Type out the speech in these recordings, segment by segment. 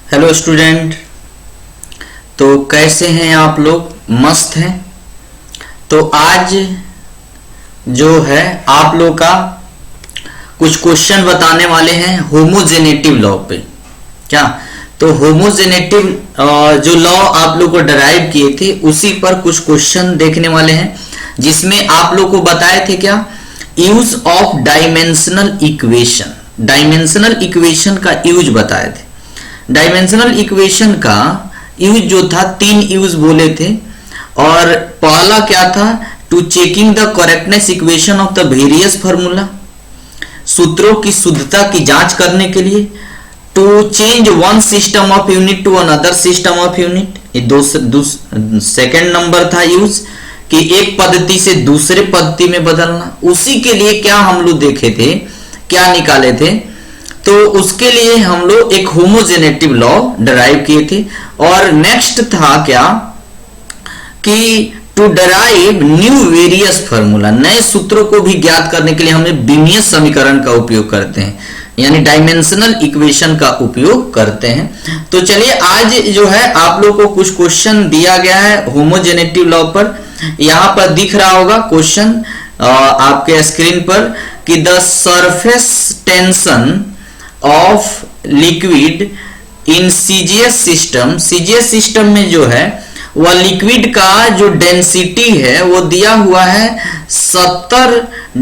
Hello student. तो कैसे हैं आप लोग? मस्त हैं। तो आज जो है आप लोग का कुछ क्वेश्चन बताने वाले हैं होमोजेनेटिव लॉ पे। क्या तो होमोजेनेटिव जो लॉ आप लोग को डराइव किए थे उसी पर कुछ क्वेश्चन देखने वाले हैं, जिसमें आप लोग को बताए थे क्या, use of dimensional equation. Dimensional equation का यूज बताए थे। डायमेंशनल इक्वेशन का यूज जो था, तीन यूज बोले थे। और पहला क्या था, to checking the correctness equation of the various formula, सूत्रों की शुद्धता की जांच करने के लिए। To change one system of unit to another system of unit, ये सेकेंड नंबर था यूज, कि एक पद्धति से दूसरे पद्धति में बदलना। उसी के लिए क्या हम लोग देखे थे, क्या निकाले थे, तो उसके लिए हम लोग एक होमोजेनेटिव लॉ डराइव किए थे। और नेक्स्ट था क्या, कि to derive new various formula, नए सूत्रों को भी ज्ञात करने के लिए हमें बीमीयस समीकरण का उपयोग करते हैं, यानी डायमेंशनल इक्वेशन का उपयोग करते हैं। तो चलिए आज जो है आप लोग को कुछ क्वेश्चन दिया गया है होमोजेनेटिव लॉ पर। यहां पर दिख रहा होगा क्वेश्चन आपके स्क्रीन पर, कि the surface tension of liquid in CGS system. CGS system में जो है वह लिक्विड का जो डेंसिटी है वो दिया हुआ है 70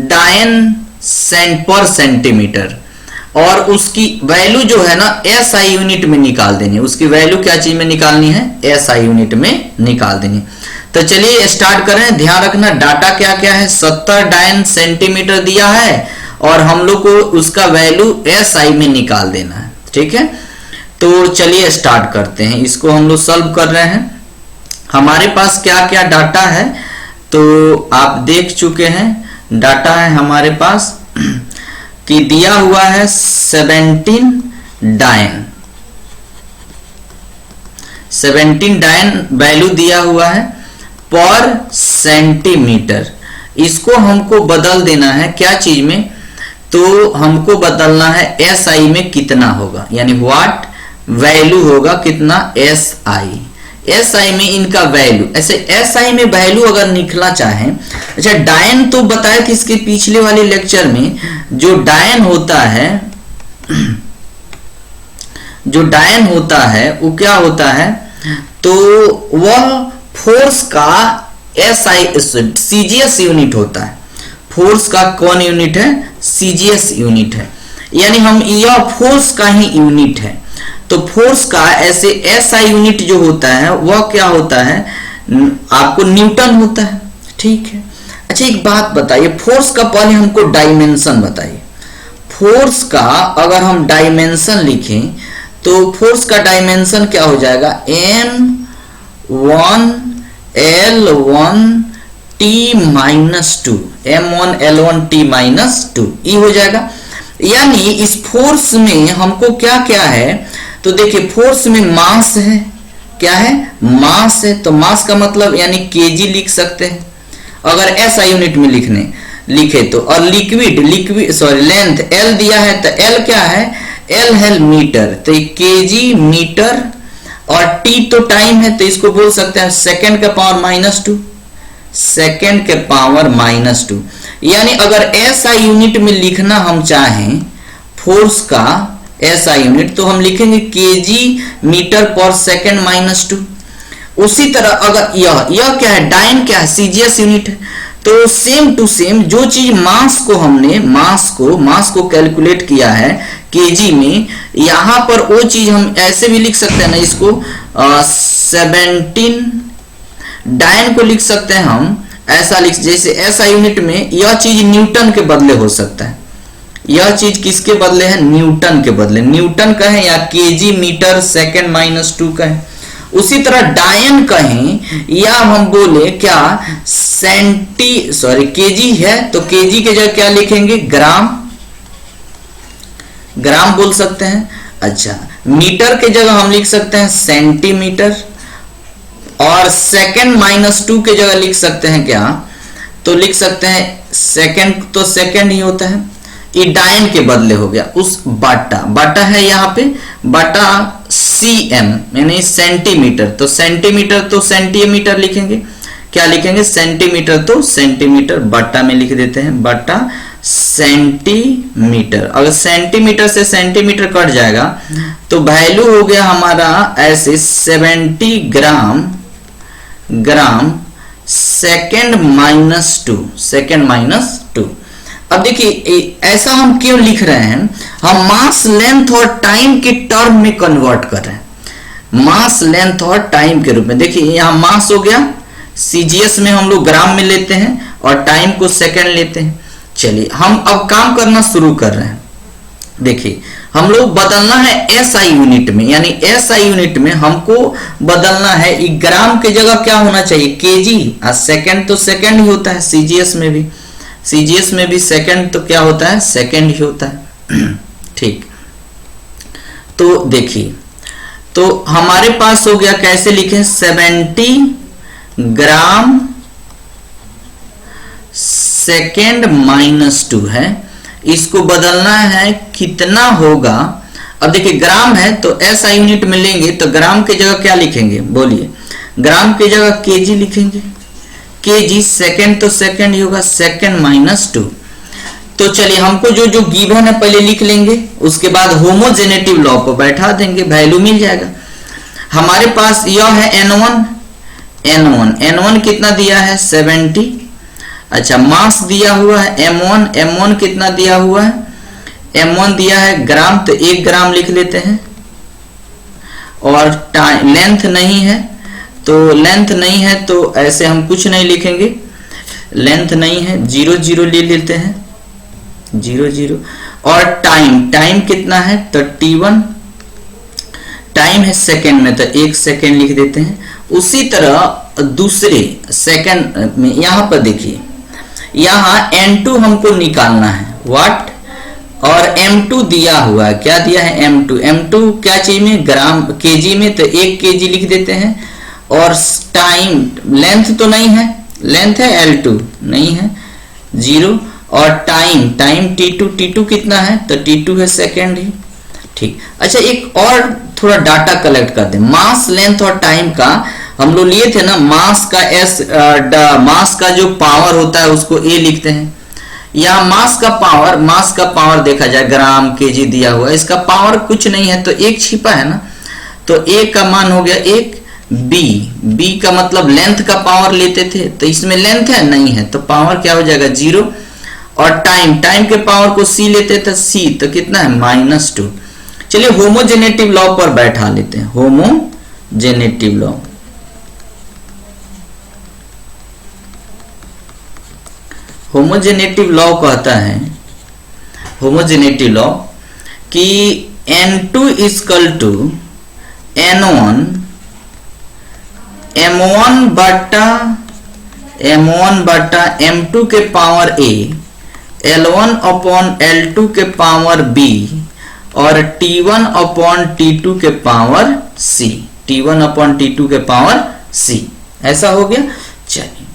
डायन पर सेंटीमीटर, और उसकी वैल्यू जो है ना एसआई यूनिट में निकाल देनी। उसकी वैल्यू क्या चीज में निकालनी है, एसआई यूनिट में निकाल देनी। तो चलिए स्टार्ट करें। ध्यान रखना डाटा क्या क्या है, 70 डायन सेंटीमीटर दिया है और हम लोग को उसका वैल्यू एसआई में निकाल देना है। ठीक है, तो चलिए स्टार्ट करते हैं। इसको हम लोग सॉल्व कर रहे हैं। हमारे पास क्या क्या डाटा है तो आप देख चुके हैं। डाटा है हमारे पास कि दिया हुआ है 17 डायन, 17 डायन वैल्यू दिया हुआ है पर सेंटीमीटर। इसको हमको बदल देना है क्या चीज में, तो हमको बदलना है एसआई में कितना होगा, यानी व्हाट वैल्यू होगा कितना, एसआई। एसआई में इनका वैल्यू, ऐसे एसआई में वैल्यू अगर निकलना चाहें। अच्छा, डायन तो बताया कि इसके पिछले वाले लेक्चर में जो डायन होता है, जो डायन होता है वो क्या होता है, तो वह फोर्स का एसआई सीजीएस यूनिट होता है। फोर्स का कौन यूनिट है, सीजीएस यूनिट है, यानी हम यह फोर्स का ही यूनिट है। तो फोर्स का ऐसे एसआई यूनिट जो होता है वह क्या होता है, आपको न्यूटन होता है। ठीक है, अच्छा एक बात बताइए, फोर्स का पहले हमको डायमेंशन बताइए। फोर्स का अगर हम डायमेंशन लिखें तो फोर्स का डायमेंशन क्या हो जाएगा, m1 l1 t-2, m1 l1 t-2 ये हो जाएगा। यानी इस फोर्स में हमको क्या क्या है, तो देखिए फोर्स में मास है, क्या है, मास है। तो मास का मतलब यानी केजी लिख सकते हैं अगर एसआई यूनिट में लिखे तो। और लिक्विड लेंथ एल दिया है, तो एल क्या है, एल है मीटर, तो केजी मीटर। और टी तो टाइम है, तो इसको बोल सकते हैं सेकेंड के पावर -2, सेकेंड के पावर -2। यानी अगर एसआई यूनिट में लिखना हम चाहें फोर्स का एसआई यूनिट, तो हम लिखेंगे केजी मीटर पर सेकेंड -2। उसी तरह अगर यह क्या है, डायन क्या है, सीजीएस यूनिट है। तो सेम टू सेम जो चीज मास को हमने मास को कैलकुलेट किया है केजी में, यहां पर वो चीज हम ऐसे भी लिख सकते हैं ना, इसको 17 डायन को लिख सकते हैं हम ऐसा लिख, जैसे ऐसा यूनिट में यह चीज न्यूटन के बदले हो सकता है। यह चीज किसके बदले है, न्यूटन के बदले, न्यूटन कहें या केजी मीटर सेकेंड -2 कहें। उसी तरह डायन कहें या हम बोले क्या केजी है, तो केजी के जगह क्या लिखेंगे, ग्राम बोल सकते हैं। अच्छा, मीटर के जगह हम लिख सकते हैं सेंटीमीटर, और सेकेंड -2 के जगह लिख सकते हैं क्या, तो लिख सकते हैं सेकेंड, तो सेकेंड ही होता है। ये डायन के बदले हो गया उस बाटा है यहाँ पे बाटा cm यानी सेंटीमीटर, तो सेंटीमीटर तो सेंटीमीटर लिखेंगे, क्या लिखेंगे सेंटीमीटर, तो सेंटीमीटर बट्टा में लिख देते हैं, बट्टा सेंटीमीटर। अगर सेंटीमीटर से सेंटीमीटर कट जाएगा तो वैल्यू हो गया हमारा ऐसे 70 ग्राम सेकेंड माइनस टू। अब देखिए ऐसा हम क्यों लिख रहे हैं, हम मास लेंथ और टाइम के टर्म में कन्वर्ट कर रहे हैं, मास लेंथ और टाइम के रूप में। देखिए यहाँ मास हो गया, सीजीएस में हम लोग ग्राम में लेते हैं और टाइम को सेकंड लेते हैं। चलिए हम अब काम करना शुरू कर रहे हैं। देखिए हम लोग बदलना है एसआई यूनिट में, यानी एसआई यूनिट में हमको बदलना है, ग्राम की जगह क्या होना चाहिए केजी, और सेकंड तो सेकंड ही होता है, सीजीएस में भी सेकंड तो क्या होता है सेकंड ही होता है। ठीक, तो देखिए तो हमारे पास हो गया, कैसे लिखें 70 ग्राम सेकेंड माइनस टू है, इसको बदलना है कितना होगा। अब देखिए ग्राम है तो एसआई यूनिट में लेंगे तो ग्राम की जगह क्या लिखेंगे, बोलिए, ग्राम की जगह केजी लिखेंगे, केजी सेकेंड तो सेकेंड ही होगा, सेकेंड माइनस टू। तो चलिए हमको जो जो गिवन है पहले लिख लेंगे, उसके बाद होमोजेनेटिव लॉ को बैठा देंगे, वैल्यू मिल जाएगा। हमारे पास यह है n1 कितना दिया है 70। अच्छा मास दिया हुआ है m1 कितना दिया हुआ है, m1 दिया है ग्राम, तो 1 ग्राम लिख लेते हैं। और टाइम लेंथ नहीं है तो ऐसे हम कुछ नहीं लिखेंगे, लेंथ नहीं है, 0 ले लेते हैं, 0। और टाइम कितना है 31, टाइम है सेकंड में तो 1 सेकंड लिख देते हैं। उसी तरह दूसरे सेकंड में यहाँ पर देखिए, यहाँ n2 हमको निकालना है, व्हाट, और m2 दिया हुआ है, क्या दिया है m2 क्या चीज में, ग्राम केजी में, तो 1 केजी लिख देते हैं। और टाइम लेंथ तो नहीं है, लेंथ है L2 नहीं है, 0। और टाइम t2 कितना है, तो t2 है सेकेंड ही। ठीक, अच्छा एक और थोड़ा डाटा कलेक्ट कर दे, मास लेंथ और टाइम का हम लोग लिए थे ना, मास का जो पावर होता है उसको a लिखते हैं। यहाँ मास का पावर देखा जाए, ग्राम केजी दिया हुआ है, इसका पावर कुछ नहीं है तो 1 छिपा है ना, तो a का मान हो गया 1, b का मतलब लेंथ का पावर लेते थे, तो इसमें लेंथ है नहीं है तो पावर क्या हो जाएगा 0। और टाइम के पावर को c लेते थे, c तो कितना है -2। चलिए होमोजेनेटिव लॉ पर बैठा लेते हैं, होमोजेनेटिव लॉ कहता है, होमोजेनेटिव लॉ कि n2 equal to n1 m1 बटा m2 के power a, L1 upon L2 के पावर b, और T1 अपॉन T2 के पावर c, ऐसा हो गया। चलिए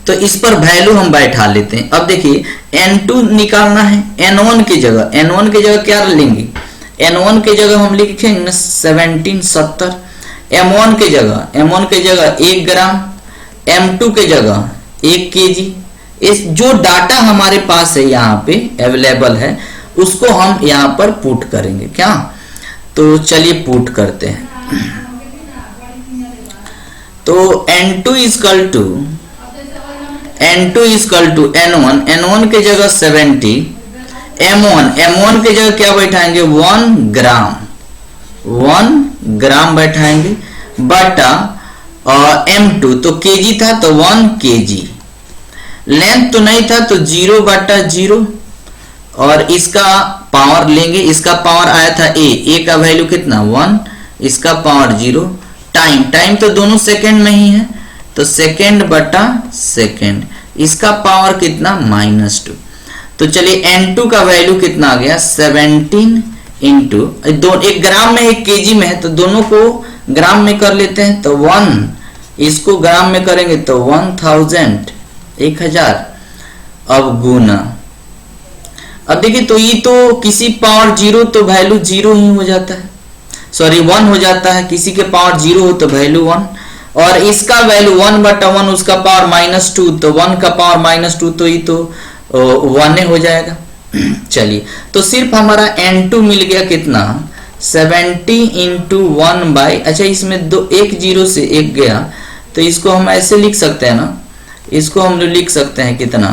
तो इस पर वैल्यू हम बैठा लेते हैं। अब देखिए n2 निकालना है, n1 की जगह क्या लेंगे, n1 की जगह हम लिखेंगे 1770, m1 की जगह 1 ग्राम, m2 की जगह 1 केजी। इस जो डाटा हमारे पास है यहाँ पे अवेलेबल है उसको हम यहाँ पर पुट करेंगे, क्या, तो चलिए पुट करते हैं। तो n2 इक्वल टू n1 की जगह 70, m1 की जगह क्या बैठाएंगे 1 ग्राम बैठाएंगे, बटा m2 तो केजी था तो 1 केजी, लेंथ तो नहीं था तो 0/0, और इसका पावर लेंगे, इसका पावर आया था a का वैल्यू कितना 1, इसका पावर 0। टाइम तो दोनों सेकंड में ही है तो सेकंड, इसका पावर कितना -2। तो चलिए n2 का वैल्यू कितना आ गया 17 इंटू 1 ग्राम में 1 केजी में है तो दोनों को ग्राम में कर लेते हैं, तो 1 इसको ग्राम में करेंगे तो 1000। अब गुना, अब देखिए तो ये तो किसी पावर जीरो तो वैल्यू जीरो ही हो जाता है, सॉरी 1 हो जाता है, किसी के पावर जीरो हो तो वैल्यू 1, और इसका वैल्यू 1/1 उसका पावर -2, तो 1 का पावर -2 तो ये तो 1 हो जाएगा। चलिए तो सिर्फ हमारा n2 मिल गया कितना 70 × 1 अच्छा इसमें दो एक जीरो से एक गया, तो इसको हम ऐसे लिख सकते हैं ना, इसको हम लिख सकते हैं कितना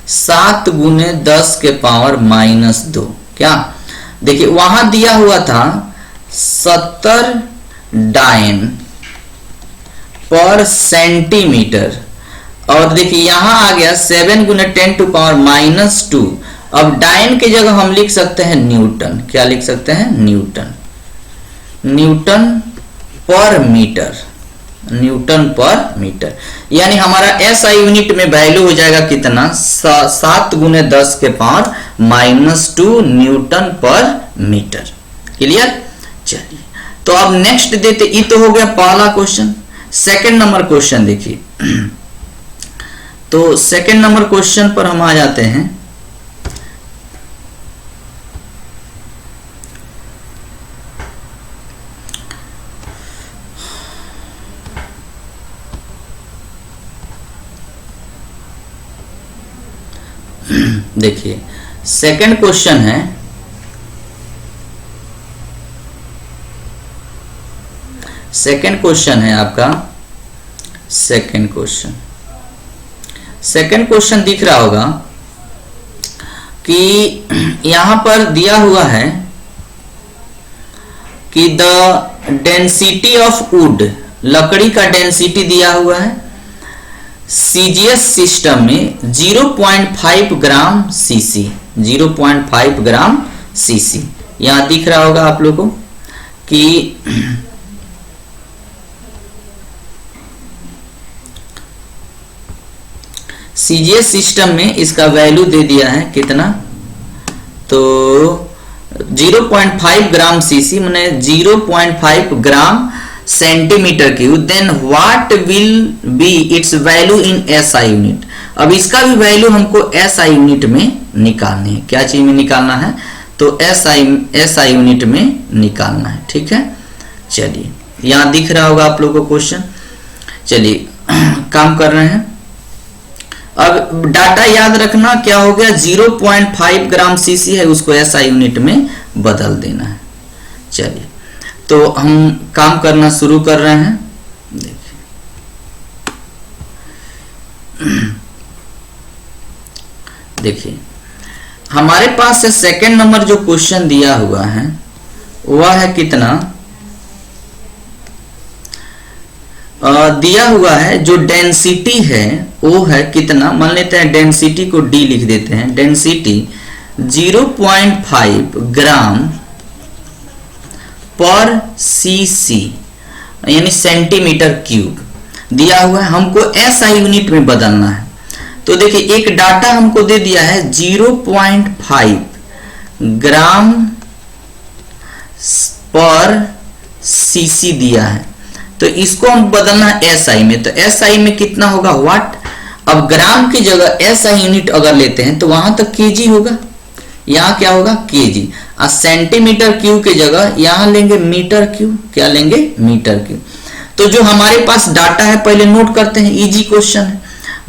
7 × 10 के पावर -2। क्या देखिए वहां दिया हुआ था 70 डायन पर सेंटीमीटर, और देखिए यहां आ गया 7 × 10⁻²। अब डायन की जगह हम लिख सकते हैं न्यूटन। क्या लिख सकते हैं? न्यूटन, न्यूटन पर मीटर, न्यूटन पर मीटर। यानी हमारा एसआई यूनिट में वैल्यू हो जाएगा कितना 7 × 10 के पावर -2 न्यूटन पर मीटर। क्लियर? चलिए तो अब नेक्स्ट देते, ये तो हो गया पहला क्वेश्चन। सेकंड नंबर क्वेश्चन देखिए, तो सेकंड नंबर क्वेश्चन पर हम आ जाते हैं। देखिए सेकंड क्वेश्चन है, सेकंड क्वेश्चन है आपका, सेकंड क्वेश्चन, सेकंड क्वेश्चन दिख रहा होगा कि यहां पर दिया हुआ है कि द डेंसिटी ऑफ वुड, लकड़ी का डेंसिटी दिया हुआ है सीजीएस सिस्टम में 0.5 ग्राम सीसी, 0.5 ग्राम सीसी। यहां दिख रहा होगा आप लोगों को कि सीजीएस सिस्टम में इसका वैल्यू दे दिया है कितना, तो 0.5 ग्राम सीसी माने 0.5 gram centimetre cube. Then what will be its value in SI unit. अब इसका भी वैल्यू हमको एसआई यूनिट में निकालनी है। क्या चीज में निकालना है? तो एसआई यूनिट में निकालना है। ठीक है, चलिए यहां दिख रहा होगा आप लोगों को क्वेश्चन। चलिए काम कर रहे हैं। अब डाटा याद रखना क्या हो गया, 0.5 ग्राम सीसी है, उसको एसआई यूनिट में बदल देना है। चलिए तो हम काम करना शुरू कर रहे हैं। देखिए देखिए हमारे पास से सेकंड नंबर जो क्वेश्चन दिया हुआ है वह है कितना, दिया हुआ है जो डेंसिटी है वो है कितना, मान लेते हैं डेंसिटी को डी लिख देते हैं। डेंसिटी 0.5 ग्राम पर सीसी यानी सेंटीमीटर क्यूब दिया हुआ है, हमको एसआई यूनिट में बदलना है। तो देखिए एक डाटा हमको दे दिया है 0.5 ग्राम पर सीसी दिया है, तो इसको हम बदलना है एसआई में। तो एसआई में कितना होगा वाट। अब ग्राम की जगह एसआई यूनिट अगर लेते हैं तो वहां तक केजी होगा, यहाँ क्या होगा केजी। और सेंटीमीटर क्यूब की जगह यहां लेंगे मीटर क्यूब। क्या लेंगे? Metre cube. तो जो हमारे पास डाटा है पहले नोट करते हैं, इजी क्वेश्चन है।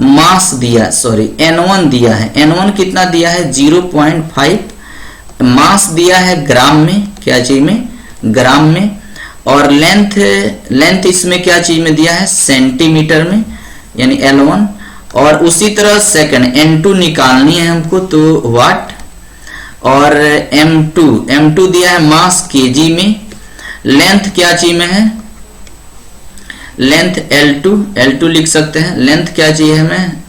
मास दिया, सॉरी N1 दिया है, N1 कितना दिया है 0.5, मास दिया है ग्राम में, क्या चीज में? ग्राम में, और लेंथ इसमें क्या चीज में दिया है सेंटीमीटर में यानी L1। और उसी तरह सेकंड N2 निकालनी है हमको, तो वाट, और M2 दिया है मास केजी में, लेंथ क्या चीज में है लेंथ L2 लिख सकते हैं। लेंथ क्या चाहिए हमें?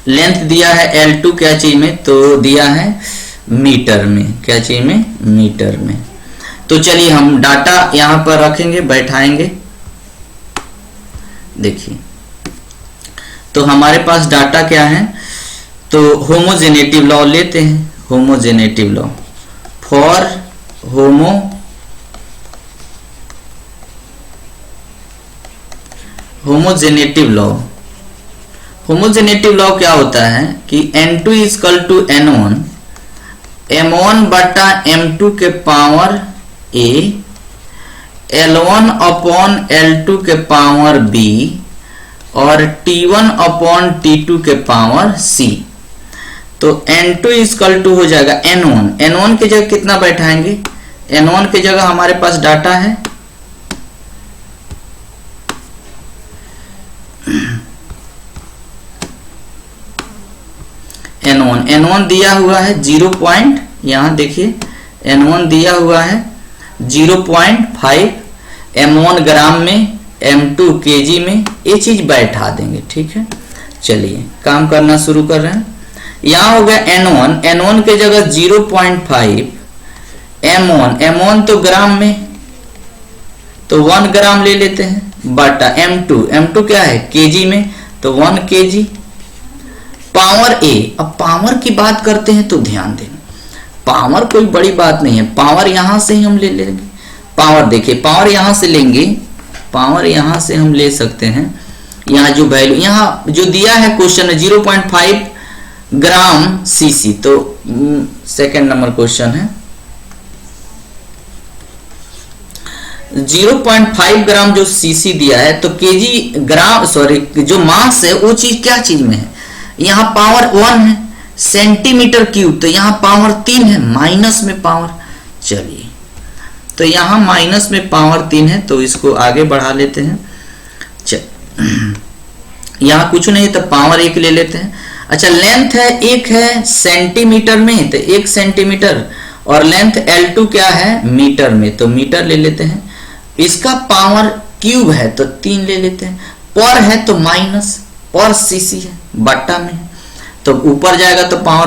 लेंथ दिया है L2 क्या चीज में, तो दिया है मीटर में। क्या चीज में? मीटर में। तो चलिए हम डाटा यहां पर रखेंगे, बैठाएंगे। देखिए तो हमारे पास डाटा क्या है, तो होमोजेनेटिव लॉ लेते हैं। होमोजेनेटिव लॉ फॉर होमोजेनेटिव होमोजेनेटिव लॉ क्या होता है कि N2 equal to N1 M1 बटा M2 के power A L1 upon L2 के पावर B और T1 अपॉन T2 के पावर C। तो N2 इक्वल टू हो जाएगा N1। N1 की जगह कितना बैठाएंगे? N1 की जगह हमारे पास डाटा है N1 दिया हुआ है 0. यहां देखिए N1 दिया हुआ है 0.5, M1 ग्राम में, M2 केजी में, ये चीज बैठा देंगे। ठीक है, चलिए काम करना शुरू कर रहे हैं। यहां हो गया N1 के जगह 0.5, M1 तो ग्राम में, तो 1 ग्राम ले लेते हैं बटा M2 क्या है केजी में, तो 1 केजी पावर A। अब पावर की बात करते हैं तो ध्यान देना, पावर कोई बड़ी बात नहीं है, पावर यहां से ही हम ले लेंगे। पावर देखिए, पावर यहां से लेंगे, पावर यहां से हम ले सकते हैं। यहां जो वैल्यू यहां जो दिया है क्वेश्चन में 0.5 ग्राम सीसी, तो सेकंड नंबर क्वेश्चन है 0.5 ग्राम जो सीसी दिया है, तो केजी ग्राम जो मास है वो चीज क्या चीज में है? यहां पावर 1 है, सेंटीमीटर क्यूब, तो यहां पावर 3 है, माइनस में पावर। चलिए, तो यहां माइनस में पावर 3 है, तो इसको आगे बढ़ा लेते हैं। यहां कुछ नहीं तो पावर 1 ले लेते हैं। अच्छा, लेंथ है 1 है सेंटीमीटर में, तो 1 सेंटीमीटर, और लेंथ L2 क्या है मीटर में, तो मीटर ले लेते हैं। इसका पावर क्यूब है तो 3 ले लेते हैं, पर है तो माइनस, पर सीसी है, बट्टा में है तो ऊपर जाएगा तो पावर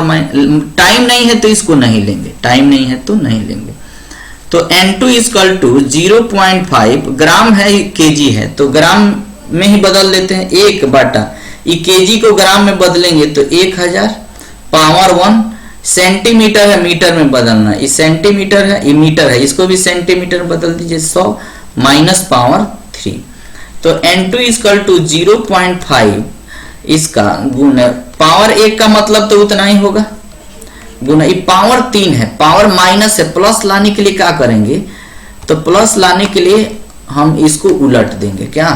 टाइम नहीं है तो इसको नहीं लेंगे, टाइम नहीं है तो नहीं लेंगे। तो N2 इक्वल टू 0.5 ग्राम है, केजी है तो ग्राम में ही बदल लेते हैं, 1 बटा ये केजी को ग्राम में बदलेंगे तो 1000 पावर 1, सेंटीमीटर है मीटर में बदलना, ये सेंटीमीटर है ये मीटर है, इसको भी सेंटीमीटर बदल दीजिए 100 माइनस पावर 3। तो N2 इक्वल टू 0.5 इसका गुण पावर 1 का मतलब तो उतना ही होगा, गुना ये पावर 3 है, पावर माइनस है, प्लस लाने के लिए क्या करेंगे? तो प्लस लाने के लिए हम इसको उलट देंगे क्या,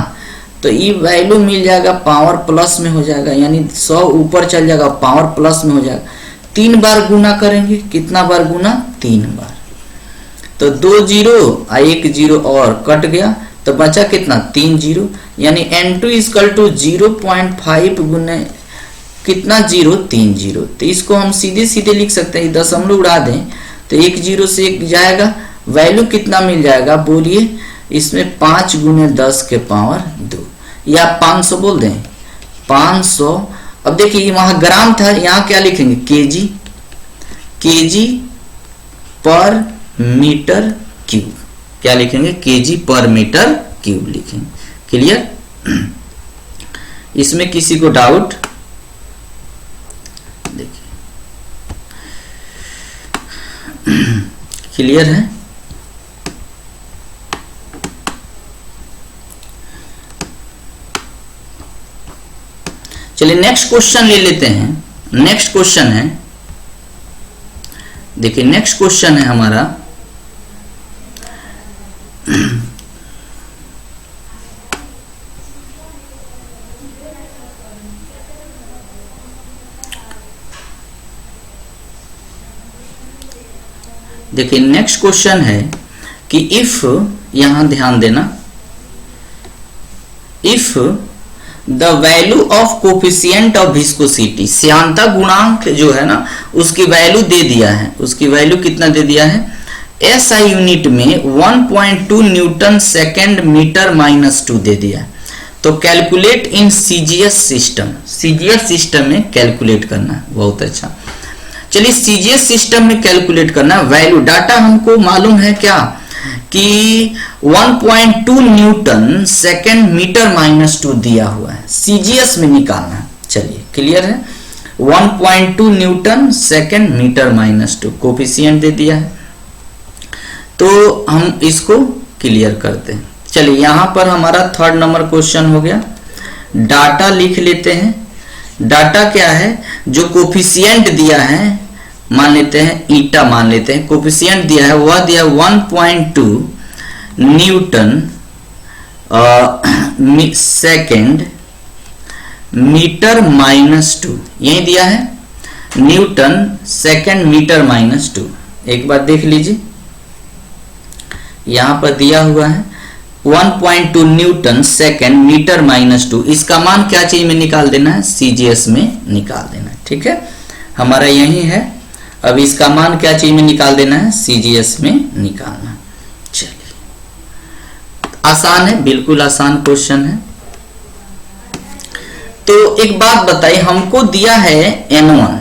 तो ये वैल्यू मिल जाएगा पावर प्लस में हो जाएगा, यानी 100 ऊपर चल जाएगा, पावर प्लस में हो जाएगा। 3 बार गुना करेंगे, कितना बार गुना? 3 बार। तो 2 0 और 1 0 और कट गया, तो बचा कितना? 3 0, यानी N2 इक्वल टू 0.5 गुने कितना 0? 3 0। तो इसको हम सीधे सीधे लिख सकते हैं, दशमलव उड़ा दें तो 1 0 से 1 जाएगा, वैल्यू कितना मिल जाएगा बोलिए? इसमें 5 गुने 10 के पावर 2 या 500 बोल दें, 500। अब देखिए वहां ग्राम था, यहाँ क्या लिखेंगे? केजी, केजी पर मीटर क्यूब, क्या लिखेंगे? केजी पर मीटर क्यूब लिखेंगे। क्लियर? इसमें किसी को डाउट? देखिए क्लियर है? चलिए नेक्स्ट क्वेश्चन ले लेते हैं। नेक्स्ट क्वेश्चन है, देखिए नेक्स्ट क्वेश्चन है हमारा देखिए नेक्स्ट क्वेश्चन है कि इफ, यहां ध्यान देना, if the value of coefficient of viscosity, श्यानता गुणांक जो है ना उसकी वैल्यू दे दिया है, उसकी वैल्यू कितना दे दिया है? SI यूनिट में 1.2 न्यूटन सेकेंड मीटर माइनस 2 दे दिया है। तो calculate in CGS system, CGS system में कैलकुलेट करना है। बहुत अच्छा, चलिए CGS सिस्टम में कैलकुलेट करना। वैल्यू डाटा हमको मालूम है क्या कि 1.2 न्यूटन सेकेंड मीटर माइनस 2 दिया हुआ है, CGS में निकालना है। चलिए क्लियर है? 1.2 newton second metre minus 2 coefficient दे दिया है, तो हम इसको क्लियर करते हैं। चलिए यहां पर हमारा 3rd नंबर क्वेश्चन हो गया। डाटा लिख लेते हैं, डाटा क्या है, जो कोफिशिएंट दिया है, मान लेते हैं ईटा, मान लेते हैं कोफिशिएंट दिया है, वह दिया 1.2 न्यूटन सेकेंड मीटर -2, यही दिया है, न्यूटन सेकेंड मीटर -2। एक बार देख लीजिए, यहां पर दिया हुआ है 1.2 न्यूटन सेकेंड मीटर -2। इसका मान क्या चीज में निकाल देना है, सीजीएस में निकाल देना है। ठीक है, हमारा यही है। अब इसका मान क्या चीज में निकाल देना है, सीजीएस में निकालना। चलिए, आसान है, बिल्कुल आसान क्वेश्चन है। तो एक बात बताइए, हमको दिया है N1,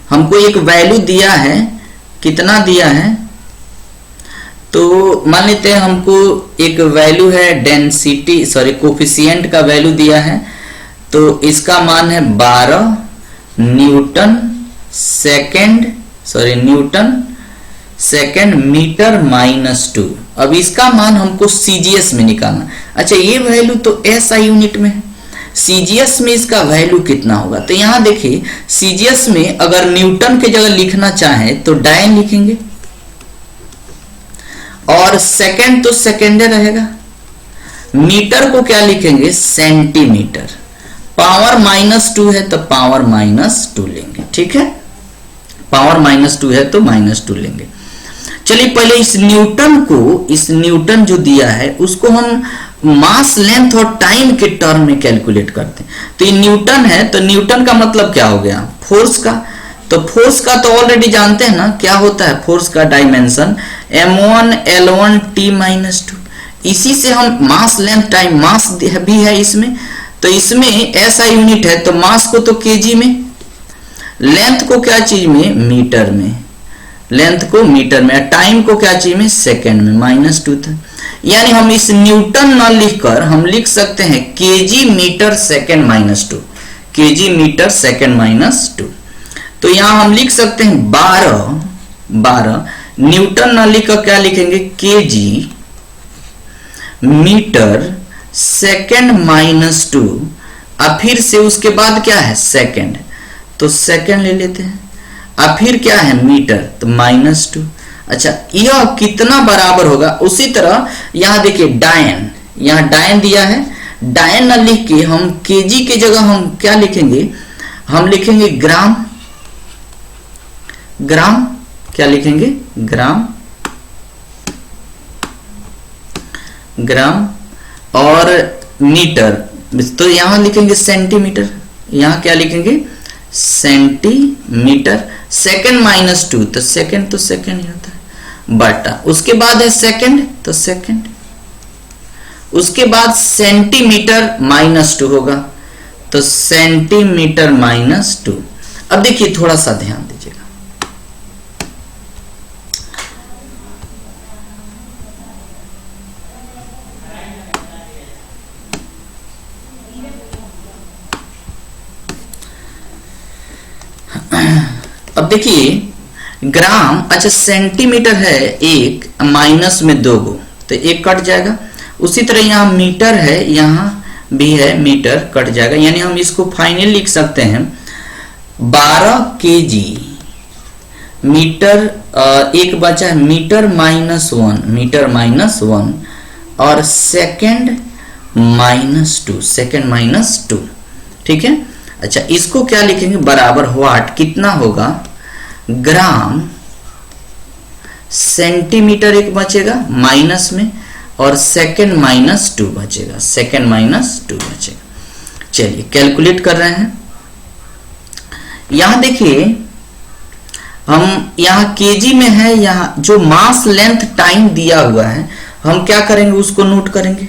हमको एक वैल्यू दिया है, कितना दिया है, तो मान लेते हैं हमको एक वैल्यू है डेंसिटी, सॉरी कोफिशिएंट का वैल्यू दिया है, तो इसका मान है 12 newton second, sorry newton second metre -2। अब इसका मान हमको सीजीएस में निकालना। अच्छा, ये वैल्यू तो एसआई यूनिट में है, सीजीएस में इसका वैल्यू कितना होगा, तो यहां देखिए सीजीएस में अगर न्यूटन के जगह लिखना चाहें तो डायन लिखेंगे, और सेकेंड तो सेकेंड रहेगा, मीटर को क्या लिखेंगे, सेंटीमीटर, पावर -2 है तो पावर -2 लेंगे। ठीक है, पावर -2 है तो -2 लेंगे। चलिए पहले इस न्यूटन को, इस न्यूटन जो दिया है उसको हम मास लेंथ और टाइम के टर्म में कैलकुलेट करते हैं। तो ये न्यूटन है, तो न्यूटन का मतलब क्या हो गया, फोर्स का। तो फोर्स का तो ऑलरेडी जानते हैं ना, क्या होता है फोर्स का डायमेंशन, m1 l1 t -2। इसी से हम मास लेंथ टाइम, मास भी है इसमें, तो इसमें ऐसा यूनिट है, तो मास को तो केजी में, लेंथ को क्या चीज में, मीटर में, लेंथ को मीटर में, टाइम को क्या चीज में, सेकेंड में, -2 था। यानी हम इस न्यूटन ना लिखकर हम लिख सकते हैं kg metre second -2, kg metre second -2। तो यहां हम लिख सकते हैं 12 न्यूटन ना लिखकर क्या लिखेंगे, केजी मीटर सेकेंड -2, और फिर से उसके बाद क्या है, सेकेंड, तो सेकेंड ले लेते हैं, और फिर क्या है, मीटर, तो -2। अच्छा, यह कितना बराबर होगा, उसी तरह यहां देखिए डायन, यहां डायन दिया है, डायन ना लिख के हम केजी के जगह हम क्या लिखेंगे, हम लिखेंगे ग्राम, ग्राम क्या लिखेंगे, ग्राम, ग्राम, और मीटर तो यहां लिखेंगे सेंटीमीटर, यहां क्या लिखेंगे, सेंटीमीटर, सेकेंड -2, तो सेकेंड ही होता है, बटा उसके बाद है सेकेंड, तो सेकेंड, उसके बाद सेंटीमीटर -2 होगा, तो सेंटीमीटर -2। अब देखिए थोड़ा सा ध्यान दीजिएगा, अब देखिए ग्राम, अच्छा सेंटीमीटर है एक, माइनस में 2 गो, तो एक कट जाएगा। उसी तरह यहाँ मीटर है, यहाँ भी है मीटर, कट जाएगा। यानी हम इसको फाइनली लिख सकते हैं 12 केजी मीटर, एक बचा है मीटर -1, मीटर -1, और सेकेंड -2, सेकेंड -2। ठीक है, अच्छा इसको क्या लिखेंगे, बराबर व्हाट, कितना होगा, ग्राम सेंटीमीटर एक बचेगा माइनस में, और सेकेंड -2 बचेगा, सेकेंड -2 बचेगा। चलिए कैलकुलेट कर रहे हैं। यहां देखिए हम यहाँ केजी में है, यहाँ जो मास लेंथ टाइम दिया हुआ है हम क्या करेंगे, उसको नोट करेंगे।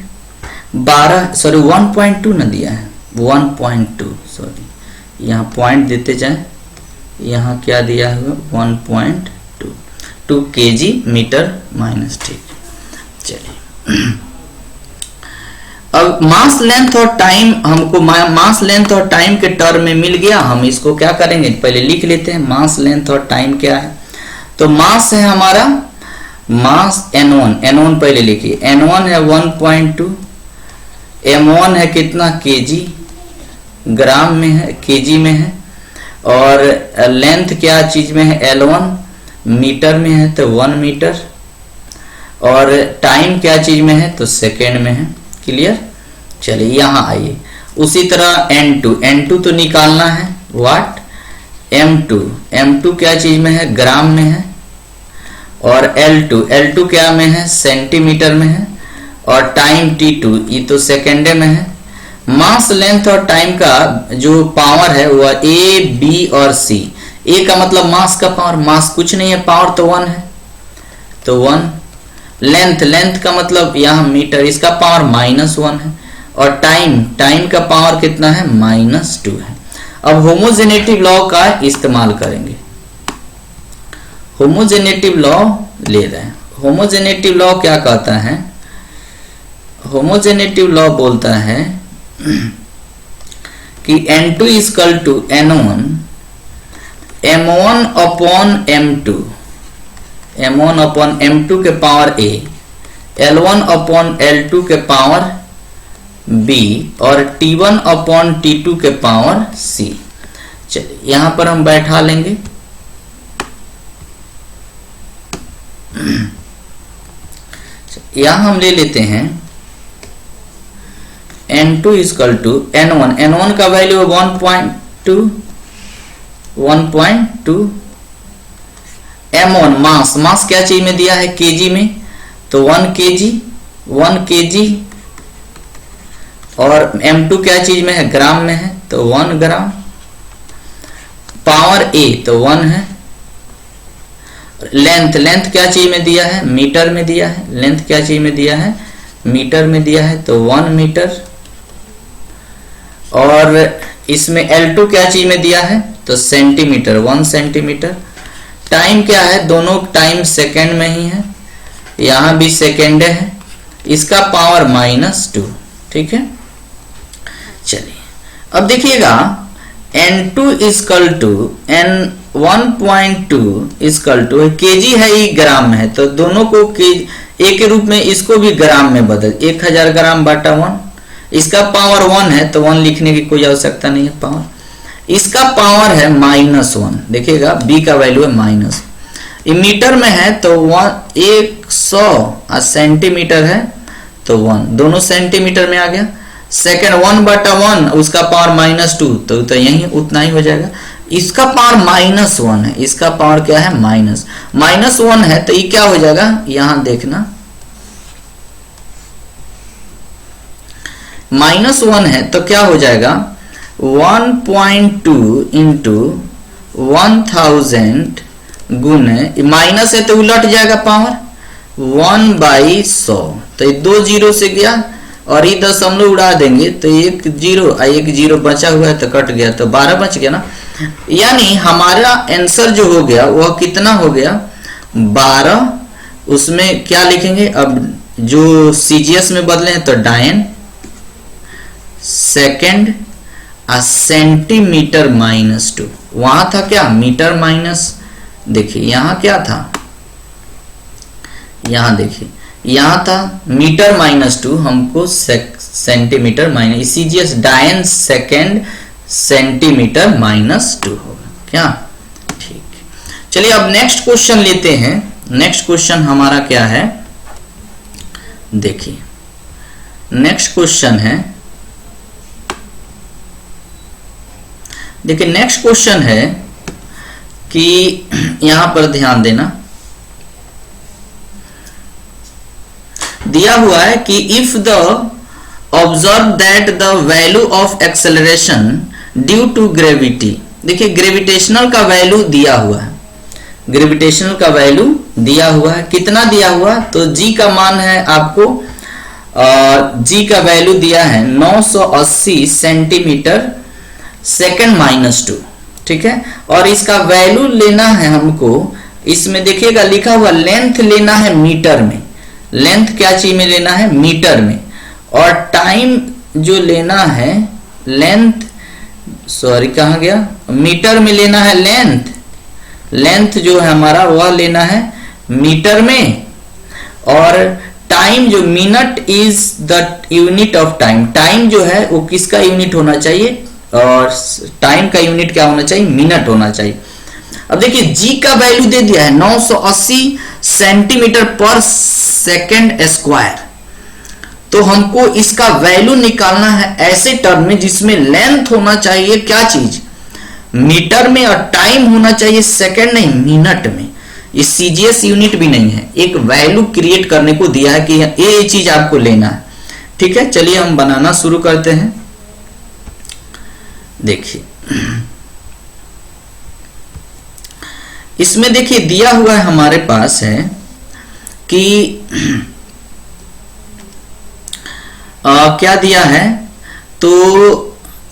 1.2 ना दिया है, 1.2, सॉरी यहाँ पॉइंट देते जाए, यहाँ क्या दिया हुआ 1.2 केजी मीटर माइनस, ठीक। चलिए अब मास लेंथ और टाइम, हमको मास लेंथ और टाइम के टर्म में मिल गया। हम इसको क्या करेंगे, पहले लिख लेते हैं मास लेंथ और टाइम क्या है। तो मास है हमारा, मास n1 पहले लिखिए, n1 है 1.2, m1 है कितना केजी, ग्राम में है, केजी में है। और लेंथ क्या चीज में है, L1 मीटर में है तो 1 मीटर। और टाइम क्या चीज में है तो सेकेंड में है। क्लियर। चलिए यहाँ आइए, उसी तरह N2 तो निकालना है, वाट। M2 क्या चीज में है, ग्राम में है। और L2 क्या में है, सेंटीमीटर में है। और टाइम T2 ये तो सेकेंडे में है। मास, लेंथ और टाइम का जो पावर है वह A, B और C। A का मतलब मास का पावर, मास कुछ नहीं है, पावर तो 1 है तो 1। लेंथ का मतलब यहाँ मीटर, इसका पावर -1 है। और टाइम का पावर कितना है, -2 है। अब होमोजेनेटिव लॉ का इस्तेमाल करेंगे। होमोजेनेटिव लॉ ले रहे हैं। होमोजेनेटिव लॉ क्या कहता है, होमोजेनेटिव लॉ बोलता है कि N2 equal to N1 M1 upon M2 के power A, L1 upon L2 के पावर B और T1 अपॉन T2 के पावर C। चलिए यहां पर हम बैठा लेंगे। यहां हम ले लेते हैं N2 इक्वल टू N1 का वैल्यू 1.2 M1 मास क्या चीज में दिया है, केजी में, तो 1 केजी। और M2 क्या चीज में है, ग्राम में है तो 1 ग्राम। पावर A तो 1 है। लेंथ क्या चीज में दिया है, मीटर में दिया है। लेंथ क्या चीज में दिया है, मीटर में दिया है तो 1 मीटर। और इसमें L2 क्या चीज में दिया है तो सेंटीमीटर, 1 सेंटीमीटर। टाइम क्या है, दोनों टाइम सेकेंड में ही है, यहां भी सेकेंड है, इसका पावर -2। ठीक है। चलिए अब देखिएगा N2 equal to N1.2 equal to kg है, ये ग्राम में है तो दोनों को A के रूप में इसको भी ग्राम में बदल, 1000 ग्राम बटा 1। इसका पावर 1 है तो 1 लिखने की कोई आवश्यकता नहीं है पावर। इसका पावर है -1, देखिएगा B का वैल्यू है माइनस। मीटर में है तो 100 सेंटीमीटर है तो 1, दोनों सेंटीमीटर में आ गया। सेकेंड 1 बटा 1, उसका पावर -2 तो यही उतना ही हो जाएगा। इसका पावर -1 है, इसका पावर क्या है, -1 है तो ये क्या हो जाएगा, यहां देखना -1 है तो क्या हो जाएगा, 1.2 इंटू 1000 गुने, माइनस है तो उलट जाएगा पावर 1/100, तो ये 2 जीरो से गया और ये दशमलव उड़ा देंगे तो 1 जीरो बचा हुआ है तो कट गया तो 12 बच गया ना। यानी हमारा आंसर जो हो गया वह कितना हो गया, 12। उसमें क्या लिखेंगे, अब जो सीजीएस में बदले हैं तो डायन सेकेंड सेंटीमीटर -2, वहां था क्या मीटर माइनस, देखिए यहां क्या था, यहां देखिए यहां था मीटर -2, हमको सेंटीमीटर माइनस, सीजीएस डायन सेकेंड सेंटीमीटर -2 होगा क्या। ठीक, चलिए अब नेक्स्ट क्वेश्चन लेते हैं। नेक्स्ट क्वेश्चन हमारा क्या है, देखिए नेक्स्ट क्वेश्चन है, देखिए नेक्स्ट क्वेश्चन है कि यहां पर ध्यान देना, दिया हुआ है कि if the observe that the value of acceleration due to gravity, देखिए ग्रेविटेशनल का वैल्यू दिया हुआ है, ग्रेविटेशनल का वैल्यू दिया हुआ है, कितना दिया हुआ, तो जी का मान है आपको, जी का वैल्यू दिया है 980 सेंटीमीटर सेकेंड -2, ठीक है। और इसका वैल्यू लेना है हमको, इसमें देखिएगा लिखा हुआ लेंथ लेना है मीटर में, लेंथ क्या चीज में लेना है, मीटर में। और टाइम जो लेना है, लेंथ सॉरी कहाँ गया, मीटर में लेना है लेंथ, लेंथ जो है हमारा वह लेना है मीटर में। और टाइम जो minute is the unit of time, time जो है वो किसका यूनिट होना चाहिए, और टाइम का यूनिट क्या होना चाहिए, मिनट होना चाहिए। अब देखिए जी का वैल्यू दे दिया है 980 सेंटीमीटर पर सेकेंड स्क्वायर, तो हमको इसका वैल्यू निकालना है ऐसे टर्म में जिसमें लेंथ होना चाहिए क्या चीज, मीटर में, और टाइम होना चाहिए सेकंड नहीं मिनट में। ये सीजीएस यूनिट भी नहीं है, एक वैल्यू क्रिएट करने को दिया है कि ये चीज आपको लेना है। ठीक है, चलिए हम बनाना शुरू करते हैं। देखिए इसमें देखिए दिया हुआ है हमारे पास है कि क्या दिया है, तो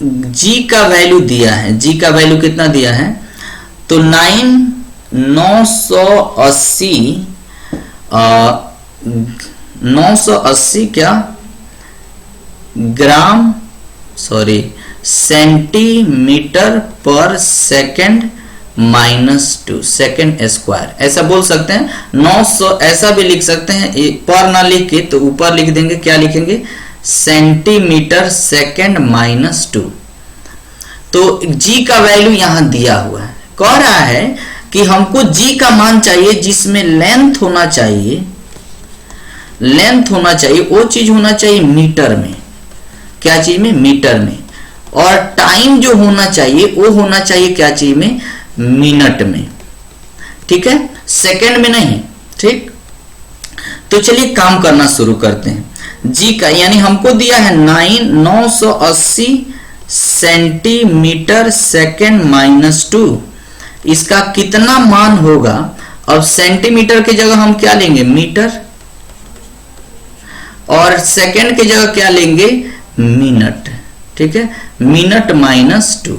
g का वैल्यू दिया है, g का वैल्यू कितना दिया है, तो 980 क्या ग्राम सेंटीमीटर पर सेकंड -2 सेकंड स्क्वायर, ऐसा बोल सकते हैं। 900 ऐसा भी लिख सकते हैं, पर ना लिख के तो ऊपर लिख देंगे, क्या लिखेंगे, सेंटीमीटर सेकंड -2। तो g का वैल्यू यहां दिया हुआ है, कह रहा है कि हमको g का मान चाहिए जिसमें लेंथ होना चाहिए, वो चीज होना चाहिए मीटर में, क्या चीज में, मीटर में, और टाइम जो होना चाहिए वो होना चाहिए क्या चीज में, मिनट में। ठीक है, सेकंड में नहीं। ठीक, तो चलिए काम करना शुरू करते हैं। जी का यानी हमको दिया है 980 सेंटीमीटर सेकंड -2, इसका कितना मान होगा। अब सेंटीमीटर की जगह हम क्या लेंगे, मीटर, और सेकंड की जगह क्या लेंगे, मिनट। ठीक है, मिनट -2।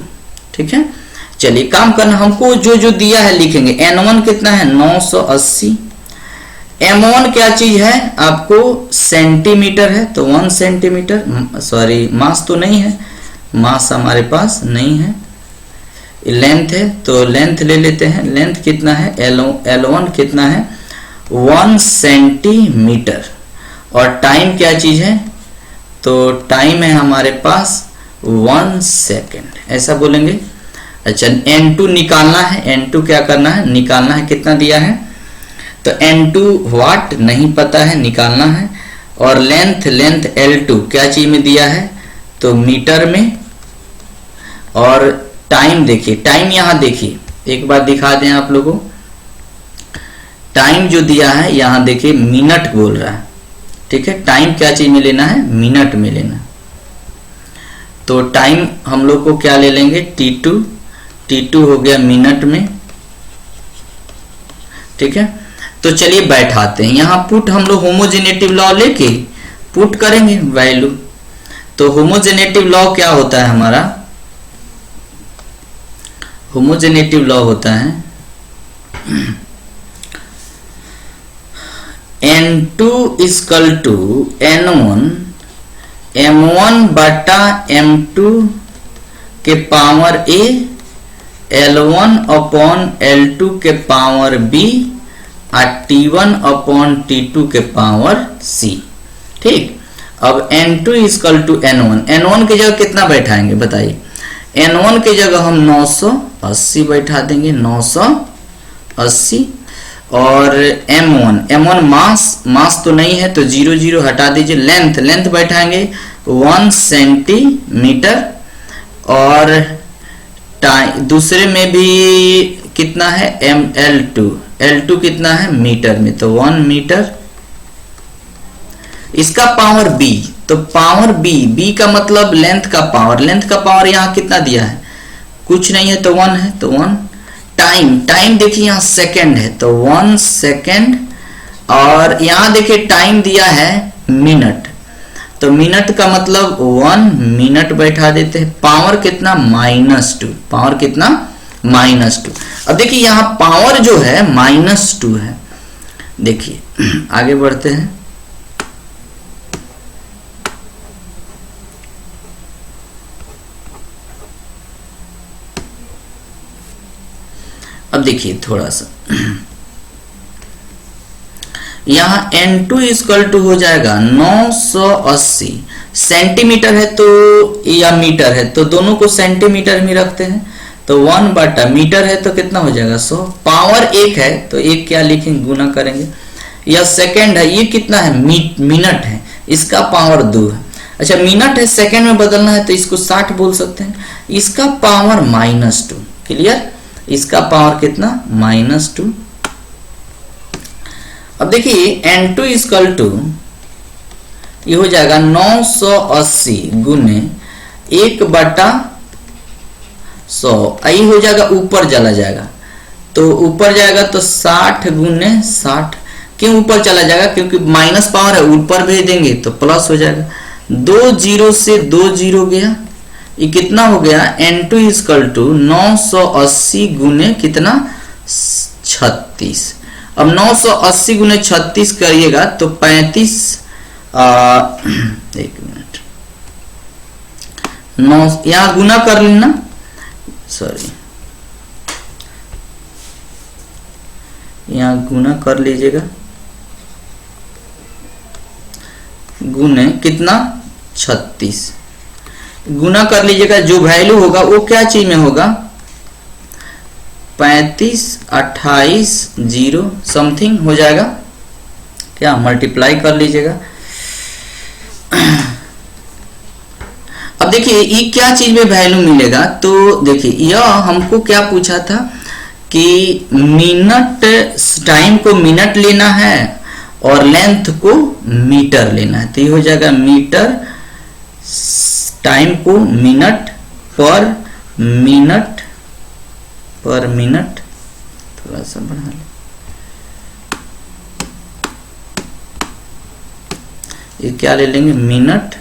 ठीक है, चलिए काम करना, हमको जो जो दिया है लिखेंगे। n1 कितना है, 980, m1 क्या चीज है आपको, सेंटीमीटर है, तो 1 सेंटीमीटर, मास तो नहीं है, मास हमारे पास नहीं है। लेंथ है तो लेंथ ले लेते हैं, लेंथ कितना है, L1 कितना है, 1 सेंटीमीटर, और टाइम क्या चीज है, तो टाइम है हमारे पास 1 सेकेंड, ऐसा बोलेंगे। अच्छा, n2 निकालना है, n2 क्या करना है, निकालना है, कितना दिया है, तो n2 वाट नहीं पता है, निकालना है। और लेंथ L2 क्या चीज में दिया है, तो मीटर में। और टाइम देखिए, टाइम यहां देखिए, एक बार दिखा दें आप लोगों, टाइम जो दिया है यहां देखिए मिनट बोल रहा है। ठीक है, टाइम क्या चीज में लेना है, मिनट में लेना है। तो टाइम हम लोग को क्या ले लेंगे, T2 हो गया मिनट में। ठीक है, तो चलिए बैठाते हैं, यहां पुट हम लोग होमोजेनेटिव लॉ लेके पुट करेंगे वैल्यू। तो होमोजेनेटिव लॉ क्या होता है हमारा, होमोजेनेटिव लॉ होता है n2 equal to n1 m1 बटा m2 के power a, L1 upon L2 के पावर b, और T1 अपॉन T2 के पावर c। ठीक, अब n2 इक्वल टू n1 की जगह कितना बैठाएंगे बताइए, n1 की जगह हम 980 बैठा देंगे, 980। और m1 मास तो नहीं है तो 0 हटा दीजिए। लेंथ बैठाएंगे 1 सेंटीमीटर, और दूसरे में भी कितना है, L2 कितना है, मीटर में, तो 1 मीटर। इसका पावर b, तो पावर b का मतलब लेंथ का पावर यहां कितना दिया है, कुछ नहीं है, तो 1 है, तो 1। टाइम देखिए यहां सेकंड है, तो 1 सेकंड, और यहां देखिए टाइम दिया है मिनट, तो मिनट का मतलब 1 मिनट बैठा देते हैं। पावर कितना, -2, पावर कितना, -2। अब देखिए यहां पावर जो है -2 है। देखिए आगे बढ़ते हैं, अब देखिए थोड़ा सा यहां n2 इक्वल टू हो जाएगा 980 सेंटीमीटर है तो या मीटर है तो दोनों को सेंटीमीटर में रखते हैं, तो 1 / मीटर है तो कितना हो जाएगा 100। पावर 1 है तो 1 क्या लिखेंगे, गुना करेंगे। या सेकंड है, ये कितना है मिनट है, इसका पावर 2 है। अच्छा मिनट है सेकंड में बदलना है तो इसको 60 बोल सकते हैं, इसका पावर -2। क्लियर, इसका पावर कितना -2। अब देखिए n2 = ये हो जाएगा 980 गुने 1/100। ये हो जाएगा ऊपर चला जाएगा, तो ऊपर जाएगा तो 60 गुने 60। क्यों ऊपर चला जाएगा, क्योंकि माइनस पावर है, ऊपर भेज देंगे तो प्लस हो जाएगा। 2 0 से 2 0 गया, ये कितना हो गया n2 = 980 गुने कितना 36। अब 980 गुने 36 करिएगा तो 35 एक मिनट 9 यहां गुना कर लेना, सॉरी यहां गुना कर लीजिएगा, गुने कितना 36 गुना कर लीजिएगा। जो वैल्यू होगा वो क्या चीज में होगा 35 28 0 समथिंग हो जाएगा, क्या मल्टीप्लाई कर लीजिएगा। अब देखिए ये क्या चीज में वैल्यू मिलेगा, तो देखिए यह हमको क्या पूछा था कि मिनट टाइम को मिनट लेना है और लेंथ को मीटर लेना है, तो ये हो जाएगा मीटर टाइम को मिनट पर मिनट थोड़ा सा बढ़ा ले, ये क्या ले लेंगे मिनट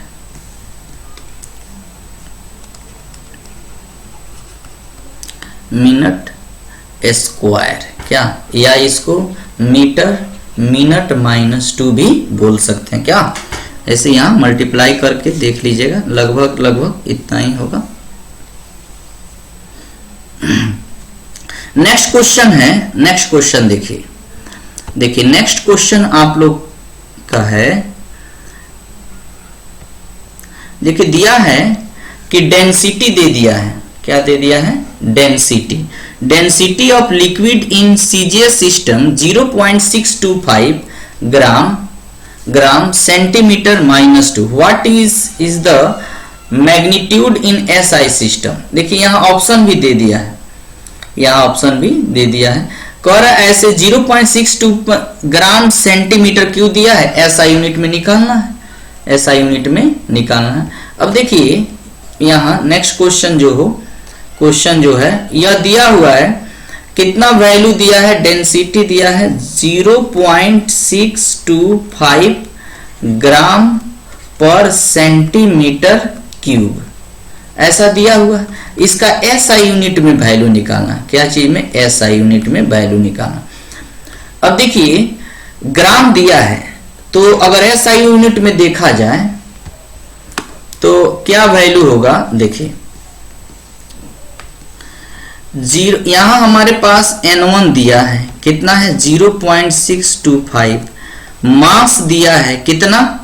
स्क्वायर, क्या या इसको मीटर मिनट -2 भी बोल सकते हैं क्या। ऐसे यहां मल्टीप्लाई करके देख लीजिएगा, लगभग इतना ही होगा। नेक्स्ट क्वेश्चन है, नेक्स्ट क्वेश्चन देखिए नेक्स्ट क्वेश्चन आप लोग का है। देखिए दिया है कि डेंसिटी दे दिया है, क्या दे दिया है density of liquid in CGS system 0.625 gram centimetre -2। What is the magnitude in SI system. देखिए यहाँ ऑप्शन भी दे दिया है, कह रहा है ऐसे 0.62 ग्राम सेंटीमीटर क्यों दिया है, एसआई यूनिट में निकालना है। अब देखिए यहाँ नेक्स्ट क्वेश्चन जो है यह दिया हुआ है, कितना वैल्यू दिया है, डेंसिटी दिया है 0.625 ग्राम पर सेंटीमीटर क्यूब, ऐसा दिया हुआ है। इसका एसआई यूनिट में वैल्यू निकालना, क्या चीज में एसआई यूनिट में वैल्यू निकालना। अब देखिए ग्राम दिया है, तो अगर एसआई यूनिट में देखा जाए तो क्या वैल्यू होगा, देखिए यहां हमारे पास N1 दिया है, कितना है 0.625, मास दिया है कितना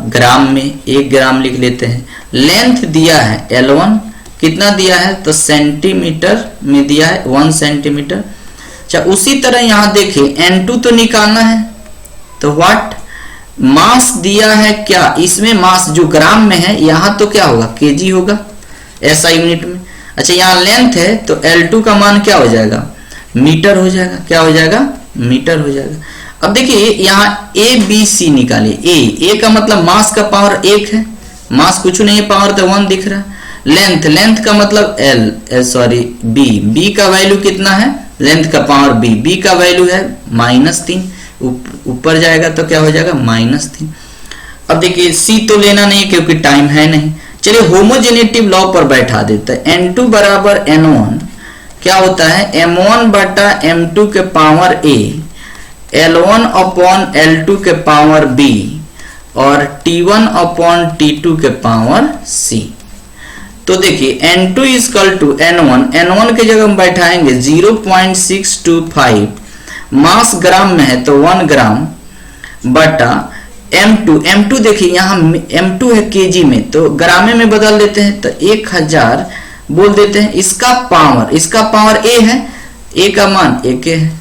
ग्राम में 1 ग्राम लिख लेते हैं। लेंथ दिया है L1, कितना दिया है तो सेंटीमीटर में दिया है 1 सेंटीमीटर। अच्छा उसी तरह यहां देखिए N2 तो निकालना है, तो व्हाट मास दिया है, क्या इसमें मास जो ग्राम में है, यहां तो क्या होगा केजी होगा एसआई यूनिट में। अच्छा यहाँ लेंथ है तो L2 का मान क्या हो जाएगा मीटर हो जाएगा, क्या हो जाएगा मीटर हो जाएगा। अब देखिए यहाँ ABC निकालिए, A का मतलब मास का पावर 1 है, मास कुछ नहीं है, पावर तो 1 दिख रहा है। लेंथ का मतलब B का वैल्यू कितना है, लेंथ का पावर B का वैल्यू है -3, ऊपर जाएगा तो क्या हो जाएगा -3। अब देखिए C तो लेना नहीं क्योंकि टाइम है नहीं, चलिए होमोजेनेटिव लॉ पर बैठा देते हैं। N2 = N1 क्या होता है M1/M2 के पावर A, L1/L2 के पावर B और T1/T2 के पावर C। तो देखिए N2 = N1 के जगह हम बैठाएंगे 0.625, मास ग्राम में है तो 1 ग्राम बटा M2 देखिए यहाँ M2 है केजी में, तो ग्रामे में बदल देते हैं तो 1000 बोल देते हैं। इसका पावर A है, A का मान 1 है,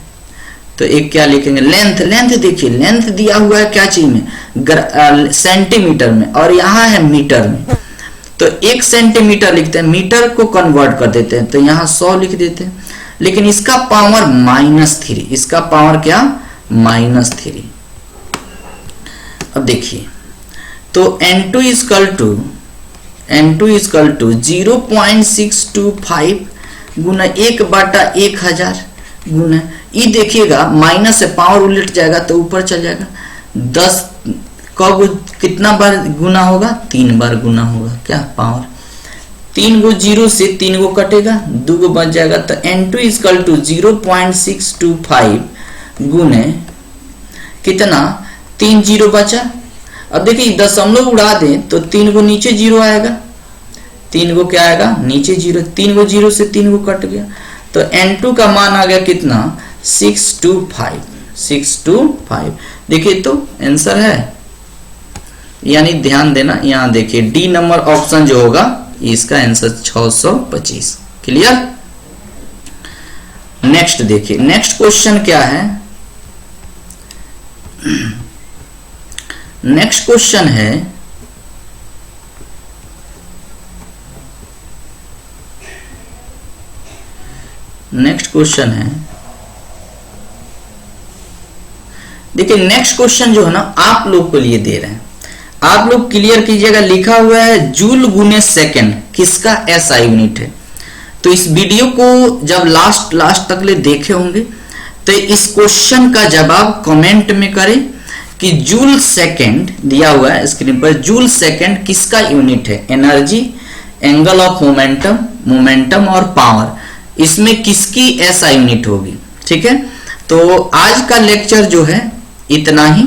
तो एक क्या लिखेंगे, लेंथ देखिए, लेंथ दिया हुआ है क्या चीज में, सेंटीमीटर में, और यहाँ है मीटर में, तो 1 सेंटीमीटर लिखते हैं, मीटर को कन्वर्ट कर देते हैं तो यहाँ 100 लिख देते हैं। लेकिन इसका पावर -3, इसका पावर क्या, -3। अब देखिए तो N2 इजकल टू 0.625 गुना 1/1000 गुना, ये देखिएगा माइनस से पावर उलट जाएगा तो ऊपर चल जाएगा, 10 कब कितना बार गुना होगा, 3 बार गुना होगा क्या पावर, 3 गो 0 से 3 गो कटेगा, 2 गो बच जाएगा, तो N2 इजकल टू 0.625 गुने कितना, 3 0 बचा। अब देखिए दशमलव उड़ा दें तो 3 गो नीचे 0 आएगा, 3 गो क्या आएगा, नीचे 0, 3 गो 0 से 3 गो कट गया, तो N2 का मान आ गया कितना, 625। देखिए तो आंसर है, यानी ध्यान देना, यहां देखिए डी नंबर ऑप्शन जो होगा इसका आंसर 625। क्लियर। नेक्स्ट देखिए, नेक्स्ट क्वेश्चन क्या है, नेक्स्ट क्वेश्चन है देखिए नेक्स्ट क्वेश्चन जो है ना आप लोग को लिए दे रहे हैं, आप लोग क्लियर कीजिएगा। लिखा हुआ है जूल गुने सेकंड किसका SI यूनिट है। तो इस वीडियो को जब लास्ट तक ले देखे होंगे तो इस क्वेश्चन का जवाब कमेंट में करें कि जूल सेकंड दिया हुआ है स्क्रीन पर, जूल सेकंड किसका यूनिट है, एनर्जी, एंगल ऑफ मोमेंटम और पावर, इसमें किसकी SI यूनिट होगी। ठीक है, तो आज का लेक्चर जो है इतना ही।